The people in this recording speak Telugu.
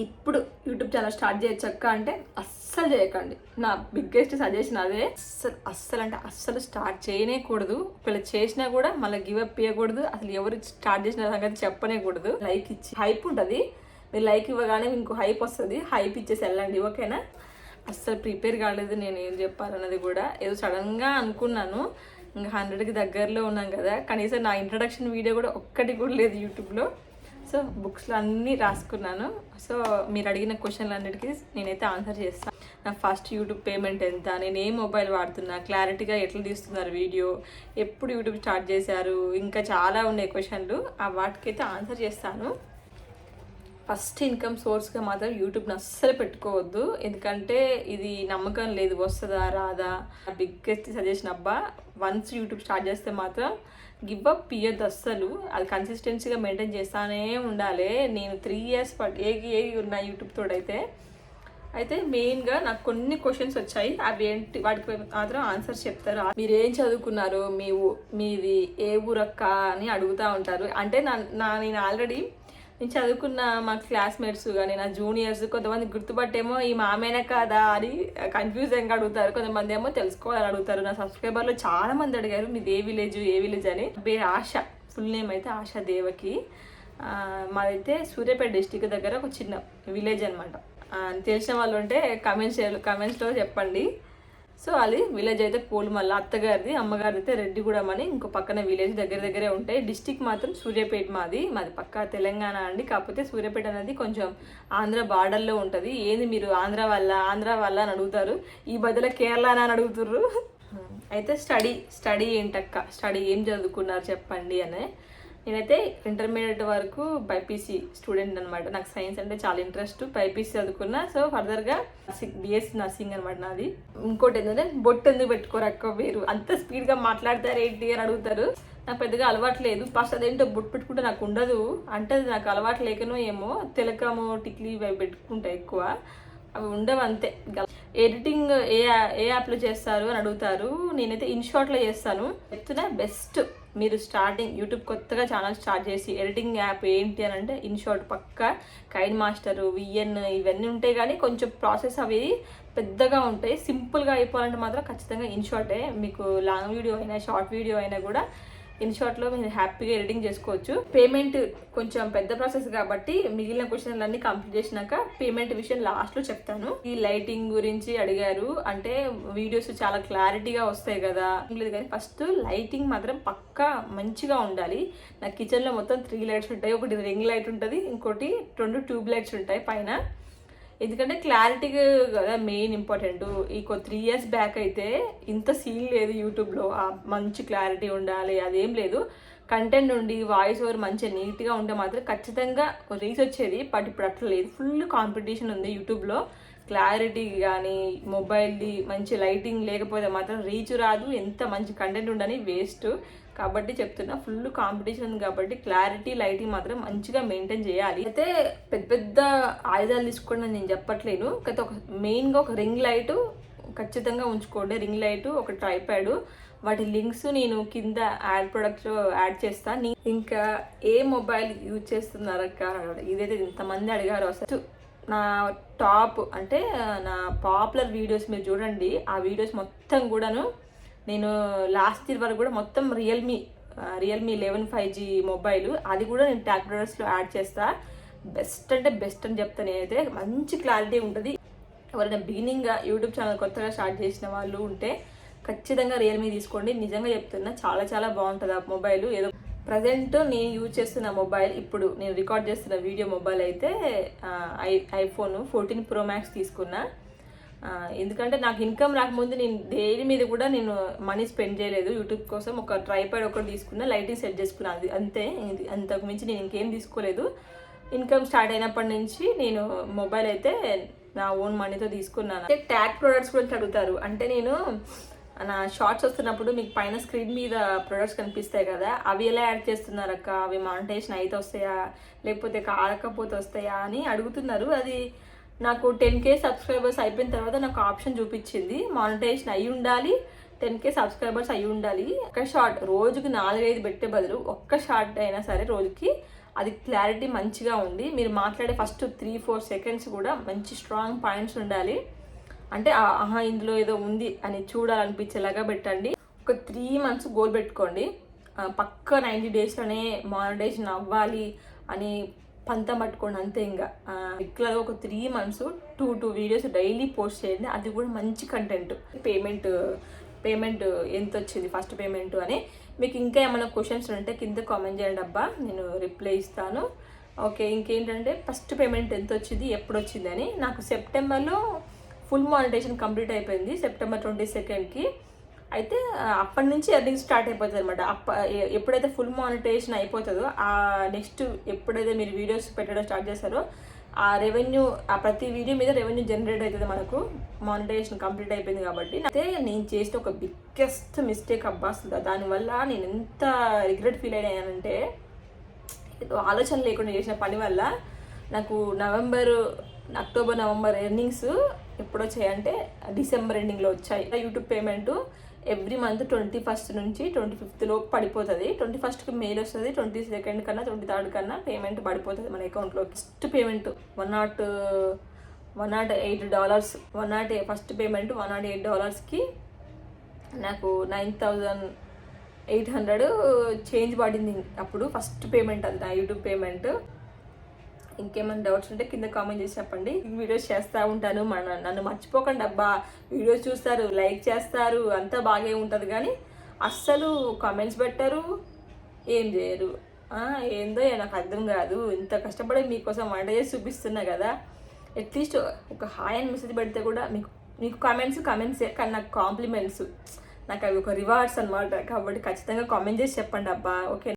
ఇప్పుడు యూట్యూబ్ ఛానల్ స్టార్ట్ చేయొచ్చక్క అంటే అస్సలు చేయకండి. నా బిగ్గెస్ట్ సజెషన్ అదే. అస్సలు స్టార్ట్ చేయనేకూడదు. ఒకవేళ చేసినా కూడా మళ్ళీ గివప్ ఇవ్వకూడదు. అసలు ఎవరు స్టార్ట్ చేసిన సంగతి చెప్పనేకూడదు. లైక్ ఇచ్చి హైప్ ఉంటుంది, మీరు లైక్ ఇవ్వగానే ఇంకో హైప్ వస్తుంది, హైప్ ఇచ్చేసి వెళ్ళండి, ఓకేనా. అస్సలు ప్రిపేర్ కాలేదు నేను ఏం చెప్పాలన్నది కూడా. ఏదో సడన్గా అనుకున్నాను, ఇంకా 100కి దగ్గరలో ఉన్నాం కదా, కనీసం నా ఇంట్రడక్షన్ వీడియో కూడా ఒక్కటి కూడా లేదు యూట్యూబ్లో. సో బుక్స్లో అన్నీ రాసుకున్నాను. సో మీరు అడిగిన క్వశ్చన్లు అన్నిటికీ నేనైతే ఆన్సర్ చేస్తాను. నా ఫస్ట్ యూట్యూబ్ పేమెంట్ ఎంత, నేను ఏ మొబైల్ వాడుతున్నా, క్లారిటీగా ఎట్లా తీస్తున్నారు వీడియో, ఎప్పుడు యూట్యూబ్ స్టార్ట్ చేశారు, ఇంకా చాలా ఉన్నాయి క్వశ్చన్లు. ఆ వాటికైతే ఆన్సర్ చేస్తాను. ఫస్ట్ ఇన్కమ్ సోర్స్గా మాత్రం యూట్యూబ్ని అస్సలు పెట్టుకోవద్దు, ఎందుకంటే ఇది నమ్మకం లేదు వస్తుందా రాదా. బిగ్గెస్ట్ సజెషన్ అబ్బా, వన్స్ యూట్యూబ్ స్టార్ట్ చేస్తే మాత్రం గివ్ అప్ ఇయ్యద్దు అస్సలు. అది కన్సిస్టెన్సీగా మెయింటైన్ చేస్తానే ఉండాలి. నేను 3 years ఏగి ఉన్న యూట్యూబ్ అయితే మెయిన్గా నాకు కొన్ని క్వశ్చన్స్ వచ్చాయి. అవి ఏంటి, వాటికి మాత్రం ఆన్సర్స్ చెప్తారు. మీరు ఏం చదువుకున్నారు, మీది ఏ ఊరక్క అని అడుగుతూ ఉంటారు. అంటే నేను ఆల్రెడీ నేను చదువుకున్న మా క్లాస్మేట్స్ కానీ నా జూనియర్స్ కొంతమంది గుర్తుపట్టేమో ఈ మామేనా కాదా అని కన్ఫ్యూజింగ్గా అడుగుతారు. కొంతమంది ఏమో తెలుసుకోవాలని అడుగుతారు. నా సబ్స్క్రైబర్లో చాలా మంది అడిగారు మీది ఏ విలేజ్ అని. పేరు ఆశ, ఫుల్ నేమ్ అయితే ఆశ దేవకి. మాదైతే సూర్యాపేట డిస్టిక్ దగ్గర ఒక చిన్న విలేజ్ అనమాట. తెలిసిన వాళ్ళు ఉంటే కమెంట్స్లో చెప్పండి. సో అది విలేజ్ అయితే పోలుమల్ల, అత్తగారిది, అమ్మగారిది అయితే రెడ్డిగూడెం అని ఇంకో పక్కన విలేజ్ దగ్గరే ఉంటాయి. డిస్టిక్ మాత్రం సూర్యాపేట మాది పక్కా తెలంగాణ అండి. కాకపోతే సూర్యాపేట అనేది కొంచెం ఆంధ్ర బార్డర్లో ఉంటుంది. ఏంది మీరు ఆంధ్ర వల్ల అని అడుగుతారు, ఈ బదులు కేరళనా అని అడుగుతుర్రు. అయితే స్టడీ ఏంటక్క, స్టడీ ఏం చదువుకున్నారు చెప్పండి అని. నేనైతే ఇంటర్మీడియట్ వరకు బైపీసీ స్టూడెంట్ అనమాట. నాకు సైన్స్ అంటే చాలా ఇంట్రెస్ట్, బైపీసీ చదువుకున్నా. సో ఫర్దర్గా బిఎస్సీ నర్సింగ్ అనమాట నాది. ఇంకోటి ఏంటంటే బొట్టు ఎందుకు పెట్టుకోరక్క, మీరు అంత స్పీడ్గా మాట్లాడతారు ఏంటి అని అడుగుతారు. నాకు పెద్దగా అలవాటు లేదు. ఫస్ట్ అదేంటో బొట్టు పెట్టుకుంటే నాకు ఉండదు, అంటే నాకు అలవాటు లేకనో ఏమో. తిలకము టిక్లీ ఇవి పెట్టుకుంటా ఎక్కువ, అవి ఉండవు అంతే. ఎడిటింగ్ ఏ యాప్లో చేస్తారు అని అడుగుతారు. నేనైతే ఇన్షార్ట్లో చేస్తాను. చెప్తున్నా బెస్ట్. మీరు స్టార్టింగ్ యూట్యూబ్ కొత్తగా ఛానల్ స్టార్ట్ చేసి ఎడిటింగ్ యాప్ ఏంటి అని అంటే ఇన్షార్ట్ పక్కా. కైన్ మాస్టర్, విఎన్ ఇవన్నీ ఉంటాయి, కానీ కొంచెం ప్రాసెస్ అవి పెద్దగా ఉంటాయి. సింపుల్గా అయిపోవాలంటే మాత్రం ఖచ్చితంగా ఇన్షార్టే. మీకు లాంగ్ వీడియో అయినా షార్ట్ వీడియో అయినా కూడా ఇన్షార్ట్లో మీరు హ్యాపీగా ఎడిటింగ్ చేసుకోవచ్చు. పేమెంట్ కొంచెం పెద్ద ప్రాసెస్ కాబట్టి మిగిలిన క్వశ్చన్లు అన్ని కంప్లీట్ చేసినాక పేమెంట్ విషయం లాస్ట్లో చెప్తాను. ఈ లైటింగ్ గురించి అడిగారు, అంటే వీడియోస్ చాలా క్లారిటీగా వస్తాయి కదా లేదు, కానీ ఫస్ట్ లైటింగ్ మాత్రం పక్కా మంచిగా ఉండాలి. నా కిచెన్లో మొత్తం 3 లైట్స్ ఉంటాయి. ఒకటి రింగ్ లైట్ ఉంటుంది, ఇంకోటి 2 ట్యూబ్ లైట్స్ ఉంటాయి పైన. ఎందుకంటే క్లారిటీగా కదా మెయిన్ ఇంపార్టెంట్. ఈ 3 years బ్యాక్ అయితే ఇంత సీన్ లేదు యూట్యూబ్లో. మంచి క్లారిటీ ఉండాలి అదేం లేదు. కంటెంట్ ఉండి వాయిస్ ఓవర్ మంచిగా నీట్గా ఉంటే మాత్రం ఖచ్చితంగా రీచ్ వచ్చేది. బట్ ఇప్పుడు అట్లా లేదు, ఫుల్ కాంపిటీషన్ ఉంది యూట్యూబ్లో. క్లారిటీ కానీ మొబైల్ది మంచి లైటింగ్ లేకపోతే మాత్రం రీచ్ రాదు. ఎంత మంచి కంటెంట్ ఉండని వేస్ట్. కాబట్టి చెప్తున్నా, ఫుల్ కాంపిటీషన్ ఉంది కాబట్టి క్లారిటీ లైటింగ్ మాత్రం మంచిగా మెయింటైన్ చేయాలి. అయితే పెద్ద ఆయుధాలు తీసుకోండి అని నేను చెప్పట్లేను. అయితే మెయిన్గా ఒక రింగ్ లైట్ ఖచ్చితంగా ఉంచుకోండి. రింగ్ లైట్, ఒక ట్రైప్యాడ్, వాటి లింక్స్ నేను కింద ప్రొడక్ట్స్లో యాడ్ చేస్తాను. ఇంకా ఏ మొబైల్ యూజ్ చేస్తున్నారక్క, ఇదైతే ఇంతమంది అడిగారు. అసలు నా టాప్ అంటే నా పాపులర్ వీడియోస్ మీరు చూడండి. ఆ వీడియోస్ మొత్తం కూడాను నేను లాస్ట్ ఇయర్ వరకు కూడా మొత్తం రియల్మీ 11 5G మొబైల్, అది కూడా నేను ట్యాగ్ ప్రొడక్ట్స్లో యాడ్ చేస్తా. బెస్ట్ అంటే బెస్ట్ అని చెప్తాను నేనైతే. మంచి క్లారిటీ ఉంటుంది. ఎవరైనా బిగినింగ్గా యూట్యూబ్ ఛానల్ కొత్తగా స్టార్ట్ చేసిన వాళ్ళు ఉంటే ఖచ్చితంగా రియల్మీ తీసుకోండి. నిజంగా చెప్తున్నా, చాలా చాలా బాగుంటుంది ఆ మొబైల్. ఏదో ప్రజెంట్ నేను యూజ్ చేస్తున్న మొబైల్, ఇప్పుడు నేను రికార్డ్ చేస్తున్న వీడియో మొబైల్ అయితే iPhone 14 Pro Max తీసుకున్నా. ఎందుకంటే నాకు ఇన్కమ్ రాకముందు నేను దేని మీద కూడా నేను మనీ స్పెండ్ చేయలేదు. యూట్యూబ్ కోసం ఒక ట్రైపాడ్ ఒకటి తీసుకున్నా, లైటింగ్ సెట్ చేసుకున్నా, అది అంతే. అంతకు మించి నేను ఇంకేం తీసుకోలేదు. ఇన్కమ్ స్టార్ట్ అయినప్పటి నుంచి నేను మొబైల్ అయితే నా ఓన్ మనీతో తీసుకున్నాను. అంటే ట్యాగ్ ప్రొడక్ట్స్ గురించి అడుగుతారు. అంటే నేను నా షార్ట్స్ వస్తున్నప్పుడు మీకు పైన స్క్రీన్ మీద ప్రొడక్ట్స్ కనిపిస్తాయి కదా, అవి ఎలా యాడ్ చేస్తున్నారక్క, అవి మానిటైజేషన్ అయితే వస్తాయా లేకపోతే కాకపోతే వస్తాయా అని అడుగుతున్నారు. అది నాకు 10K సబ్స్క్రైబర్స్ అయిపోయిన తర్వాత నాకు ఆప్షన్ చూపించింది. మానిటైజేషన్ అయి ఉండాలి, 10K సబ్స్క్రైబర్స్ అయి ఉండాలి. ఒక షార్ట్ రోజుకి 4-5 పెట్టే బదులు ఒక్క షార్ట్ అయినా సరే రోజుకి అది క్లారిటీ మంచిగా ఉంది. మీరు మాట్లాడే ఫస్ట్ 3-4 సెకండ్స్ కూడా మంచి స్ట్రాంగ్ పాయింట్స్ ఉండాలి. అంటే ఆహా ఇందులో ఏదో ఉంది అని చూడాలనిపించేలాగా పెట్టండి. ఒక 3 months గోల్ పెట్టుకోండి. పక్క 90 daysలోనే మానిటైజేషన్ అవ్వాలి అని పంతం పట్టుకోండి అంతే. ఇంకా రెగ్యులర్గా ఒక 3 months 2 వీడియోస్ డైలీ పోస్ట్ చేయండి. అది కూడా మంచి కంటెంట్. పేమెంట్ ఎంత వచ్చింది ఫస్ట్ పేమెంట్ అని. మీకు ఇంకా ఏమైనా క్వశ్చన్స్ ఉంటే కింద కామెంట్ చేయండి అబ్బా, నేను రిప్లై ఇస్తాను. ఓకే, ఇంకేంటంటే ఫస్ట్ పేమెంట్ ఎంత వచ్చింది, ఎప్పుడు వచ్చింది అని. నాకు సెప్టెంబర్లో ఫుల్ మానిటైజేషన్ కంప్లీట్ అయిపోయింది, September 22nd. అయితే అప్పటి నుంచి ఎర్నింగ్ స్టార్ట్ అయిపోతుంది అనమాట. ఎప్పుడైతే ఫుల్ మానిటైజేషన్ అయిపోతుందో ఆ నెక్స్ట్ ఎప్పుడైతే మీరు వీడియోస్ పెట్టడం స్టార్ట్ చేస్తారో ఆ రెవెన్యూ, ఆ ప్రతి వీడియో మీద రెవెన్యూ జనరేట్ అవుతుంది మనకు, మానిటైజేషన్ కంప్లీట్ అయిపోయింది కాబట్టి. అయితే నేను చేసిన ఒక బిగ్గెస్ట్ మిస్టేక్ అబ్బా, అసలు దానివల్ల నేను ఎంత రిగ్రెట్ ఫీల్ అయ్యానంటే, ఆలోచన లేకుండా చేసిన పని వల్ల నాకు అక్టోబర్ నవంబర్ ఎర్నింగ్స్ ఎప్పుడు వచ్చాయంటే డిసెంబర్ ఎండింగ్లో వచ్చాయి. YouTube payment every month 21st నుంచి 25th లోపు పడిపోతుంది. 21st మెయిల్ వస్తుంది, 22nd కన్నా 23rd కన్నా పేమెంట్ పడిపోతుంది మన అకౌంట్లో. ఫస్ట్ పేమెంట్ $108 ఫస్ట్ పేమెంట్ $108కి నాకు 9,800 చేంజ్ పడింది అప్పుడు ఫస్ట్ పేమెంట్. అది నా యూట్యూబ్ పేమెంట్. ఇంకేమైనా డౌట్స్ ఉంటే కింద కామెంట్ చేసి చెప్పండి. వీడియోస్ చేస్తూ ఉంటాను, నన్ను మర్చిపోకండి అబ్బా. వీడియోస్ చూస్తారు, లైక్ చేస్తారు, అంతా బాగా ఉంటుంది, కానీ అస్సలు కామెంట్స్ పెట్టరు, ఏం చేయరు. ఏందో నాకు అర్థం కాదు. ఇంత కష్టపడి మీకోసం వంట చేసి చూపిస్తున్నా కదా, అట్లీస్ట్ ఒక హాయ్ అని మెసేజ్ పెడితే కూడా మీకు కామెంట్స్ కానీ నాకు కాంప్లిమెంట్స్, నాకు అవి ఒక రివార్డ్స్ అనమాట. కాబట్టి ఖచ్చితంగా కామెంట్ చేసి చెప్పండి అబ్బా. ఓకే.